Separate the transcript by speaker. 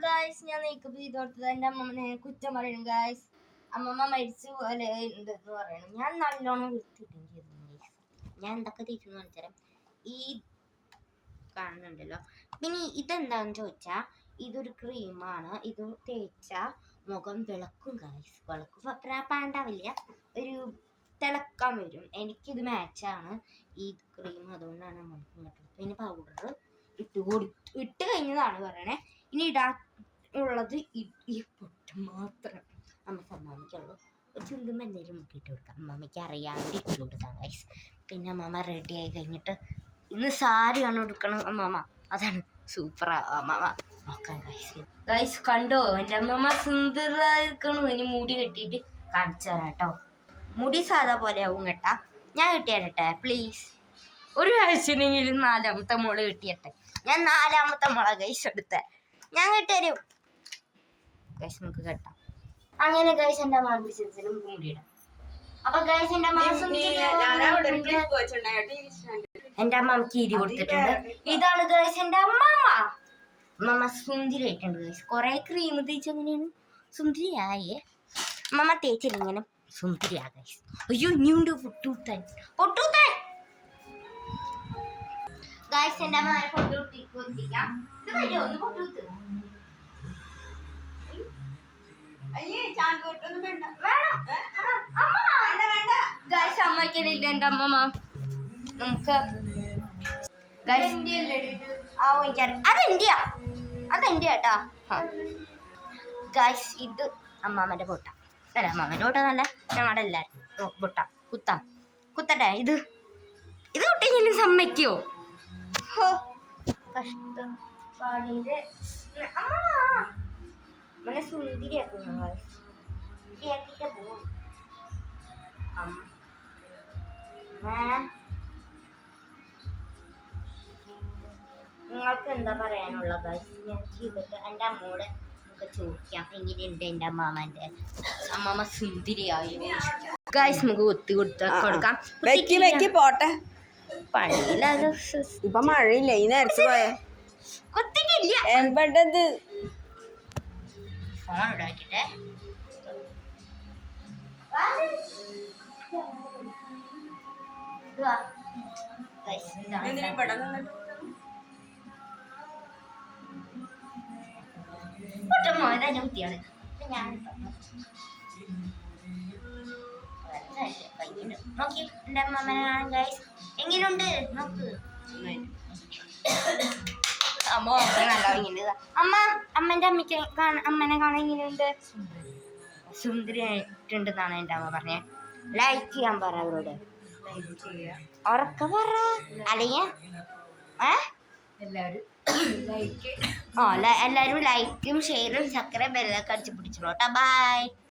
Speaker 1: Guys ഞാൻ makeup ചെയ്ത് കൊടുത്തത് എൻ്റെ അമ്മമ്മനെ കുറ്റം പറയണം ഗായ്സ്. അമ്മമ്മ മരിച്ചു പോലെ ഉണ്ടെന്ന് പറയണം. ഞാൻ നല്ലോണം വൃത്തിയിട്ടും ചെയ്തു. ഞാൻ എന്തൊക്കെ തേച്ചെന്ന് കാണിച്ചുതരാം. ഈ കാണുന്നുണ്ടല്ലോ. പിന്നെ ഇതെന്താന്ന് ചോദിച്ചാ ഇതൊരു ക്രീമാണ്. ഇത് തേച്ച മുഖം വിളക്കും ഗായ്സ്. വിളക്കും പാണ്ടാവില്ല, ഒരു തിളക്കാൻ വരും. എനിക്കിത് മാച്ചാണ് ഈ ക്രീം, അതുകൊണ്ടാണ് നമുക്ക് ഇങ്ങോട്ട്. പിന്നെ പൗഡർ ഇട്ട് കഴിഞ്ഞതാണ് പറയണേ. ഇനി ഇടാൻ ഉള്ളത് ഈ പൊട്ട് മാത്രം. നമുക്ക് അമ്മാമ്മയ്ക്കുള്ളൂ. ഒരു ചുണ്ടുമ്പോൾ എന്തെങ്കിലും മുക്കിയിട്ട് കൊടുക്കാം. അമ്മാമ്മയ്ക്ക് അറിയാണ്ട് ഇട്ട് കൊടുക്കാം ഗൈസ്. പിന്നെ അമ്മാമ്മ റെഡി ആയി കഴിഞ്ഞിട്ട് ഇന്ന് സാരിയാണ് എടുക്കണം അമ്മാമ്മ. അതാണ് സൂപ്പർ അമ്മാമ്മ. നോക്കാം ഗൈസ് കണ്ടോ, എൻ്റെ അമ്മമ്മ സുന്ദരായിരിക്കണു. ഇനി മുടി കെട്ടിയിട്ട് കാണിച്ചു തരാം കേട്ടോ. മുടി സാധാ പോലെ ആവും കേട്ടാ. ഞാൻ കെട്ടിയാലട്ടെ പ്ലീസ്. ഒരു ആഴ്ചയെങ്കിലും 4ാമത്തെ മുള കെട്ടിയട്ടെ. ഞാൻ 4ാമത്തെ മുള ഗൈസ് എടുത്തേ. ഞാൻ കെട്ടിത്തരും ഗൈസ്. നമുക്ക് കെട്ടാം. അങ്ങനെ ഗൈസ് എൻ്റെ അമ്മ ബിസിനസ്സിനും മുടിയിടാം. അപ്പൊ ഗൈസ് എൻ്റെ അമ്മക്ക് ഇരി കൊടുത്തിട്ടുണ്ട്. ഇതാണ് ഗൈസ് എൻ്റെ അമ്മമ്മ. അമ്മമ്മ സുന്ദരിയായിട്ടുണ്ട് ഗൈസ്. കുറെ ക്രീം തേച്ച് അങ്ങനെയാണ് സുന്ദരിയായേ. അമ്മമ്മ തേച്ചില്ല ഇങ്ങനെ സുന്ദരിയാ ഗൈസ്. അയ്യോ ഇനിയുണ്ട് പൊട്ടൂത്താൻ ഗൈസ്. എൻ്റെ അമ്മ പൊട്ടൂത്തിക്കാം. ഇത് വയ്യോ ഒന്ന് പൊട്ടൂത്ത്. അമ്മയ്ക്കില്ല എൻ്റെ അമ്മമ്മ. നമുക്ക് അതെന്റെ കേട്ടാ ഗൈസ്. ഇത് അമ്മാമ്മന്റെ പൊട്ട. അല്ല അമ്മാമ്മന്റെ പൊട്ട നല്ല ഞങ്ങളുടെ എല്ലാരും പൊട്ട കുത്തട്ടെ. ഇത് കുട്ടിയെങ്കിലും സമ്മതിക്കോ? കഷ്ടപ്പാടിന്റെ അമ്മ സുന്ദരിയാക്കുന്നു. നിങ്ങൾക്ക് എന്താ പറയാനുള്ള ഗൈസ്? ഞാൻ ചെയ്തിട്ട് എൻ്റെ അമ്മോട് നമുക്ക് ചോദിക്കാം എങ്ങനെയുണ്ട് എൻ്റെ അമ്മാമ്മൻ്റെ. അമ്മാമ്മ സുന്ദരിയായി ഗൈസ്. നമുക്ക് ഒത്തി കൊടുക്കാം.
Speaker 2: പോട്ടെ.
Speaker 1: പണിയില്ല
Speaker 2: ഇപ്പൊ മഴയില്ല. ഈ നേരത്തെ പോയ
Speaker 1: കൊത്തിക്കില്ല.
Speaker 2: എവിടത്
Speaker 1: ഫോൺ ഇടാക്കിട്ടെ. കുട്ടിയാണ് നോക്കി എൻ്റെ അമ്മമ്മനെ കാണാൻ ഗൈസ്. എങ്ങനെയുണ്ട് നോക്ക്. അമ്മ അമ്മൻ്റെ അമ്മയ്ക്ക് അമ്മനെ കാണാൻ എങ്ങനെയുണ്ട്? സുന്ദരിയായിട്ടുണ്ടെന്നാണ് എൻ്റെ അമ്മ പറഞ്ഞത്. ലൈക്ക് ചെയ്യാൻ പറ അവരോട്. ഉറക്ക പറ. അല്ലെങ്കിൽ എല്ലാവരും ലൈക്കും ഷെയറും ചക്കര ബെല്ലൊക്കെ അടിച്ച് പിടിച്ചോട്ടാ. ബൈ.